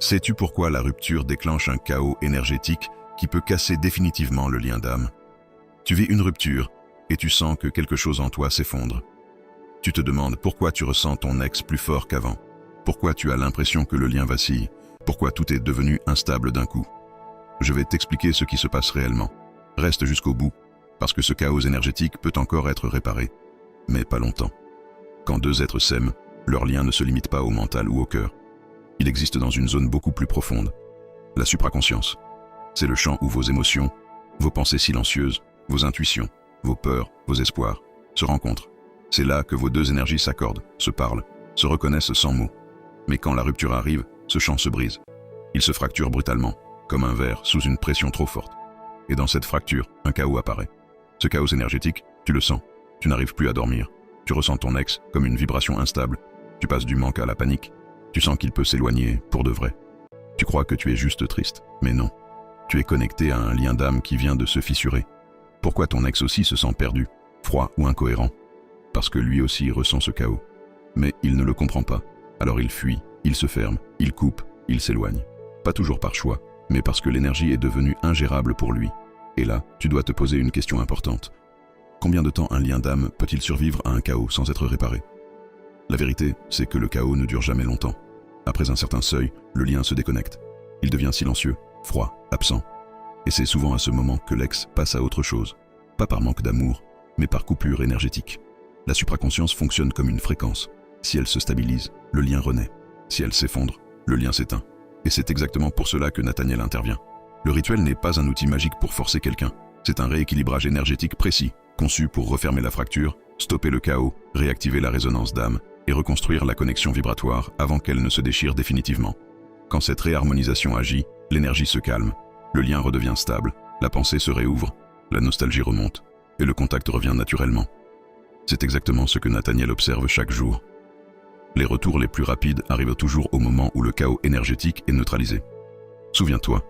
Sais-tu pourquoi la rupture déclenche un chaos énergétique qui peut casser définitivement le lien d'âme? Tu vis une rupture et tu sens que quelque chose en toi s'effondre. Tu te demandes pourquoi tu ressens ton ex plus fort qu'avant. Pourquoi tu as l'impression que le lien vacille. Pourquoi tout est devenu instable d'un coup. Je vais t'expliquer ce qui se passe réellement. Reste jusqu'au bout, parce que ce chaos énergétique peut encore être réparé. Mais pas longtemps. Quand deux êtres s'aiment, leur lien ne se limite pas au mental ou au cœur. Il existe dans une zone beaucoup plus profonde. La supraconscience. C'est le champ où vos émotions, vos pensées silencieuses, vos intuitions, vos peurs, vos espoirs se rencontrent. C'est là que vos deux énergies s'accordent, se parlent, se reconnaissent sans mots. Mais quand la rupture arrive, ce champ se brise. Il se fracture brutalement, comme un verre sous une pression trop forte. Et dans cette fracture, un chaos apparaît. Ce chaos énergétique, tu le sens. Tu n'arrives plus à dormir. Tu ressens ton ex comme une vibration instable. Tu passes du manque à la panique. Tu sens qu'il peut s'éloigner pour de vrai. Tu crois que tu es juste triste, mais non. Tu es connecté à un lien d'âme qui vient de se fissurer. Pourquoi ton ex aussi se sent perdu, froid ou incohérent? Parce que lui aussi ressent ce chaos. Mais il ne le comprend pas. Alors il fuit, il se ferme, il coupe, il s'éloigne. Pas toujours par choix, mais parce que l'énergie est devenue ingérable pour lui. Et là, tu dois te poser une question importante. Combien de temps un lien d'âme peut-il survivre à un chaos sans être réparé? La vérité, c'est que le chaos ne dure jamais longtemps. Après un certain seuil, le lien se déconnecte. Il devient silencieux, froid, absent. Et c'est souvent à ce moment que l'ex passe à autre chose. Pas par manque d'amour, mais par coupure énergétique. La supraconscience fonctionne comme une fréquence. Si elle se stabilise, le lien renaît. Si elle s'effondre, le lien s'éteint. Et c'est exactement pour cela que Nathaniel intervient. Le rituel n'est pas un outil magique pour forcer quelqu'un. C'est un rééquilibrage énergétique précis, conçu pour refermer la fracture, stopper le chaos, réactiver la résonance d'âme et reconstruire la connexion vibratoire avant qu'elle ne se déchire définitivement. Quand cette réharmonisation agit, l'énergie se calme, le lien redevient stable, la pensée se réouvre, la nostalgie remonte et le contact revient naturellement. C'est exactement ce que Nathaniel observe chaque jour. Les retours les plus rapides arrivent toujours au moment où le chaos énergétique est neutralisé. Souviens-toi,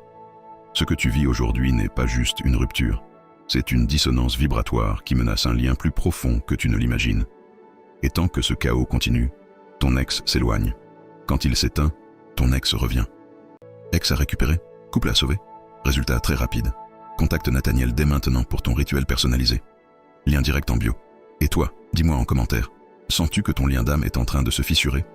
ce que tu vis aujourd'hui n'est pas juste une rupture. C'est une dissonance vibratoire qui menace un lien plus profond que tu ne l'imagines. Et tant que ce chaos continue, ton ex s'éloigne. Quand il s'éteint, ton ex revient. Ex à récupérer, couple à sauver. Résultat très rapide. Contacte Nathaniel dès maintenant pour ton rituel personnalisé. Lien direct en bio. Et toi, dis-moi en commentaire, sens-tu que ton lien d'âme est en train de se fissurer?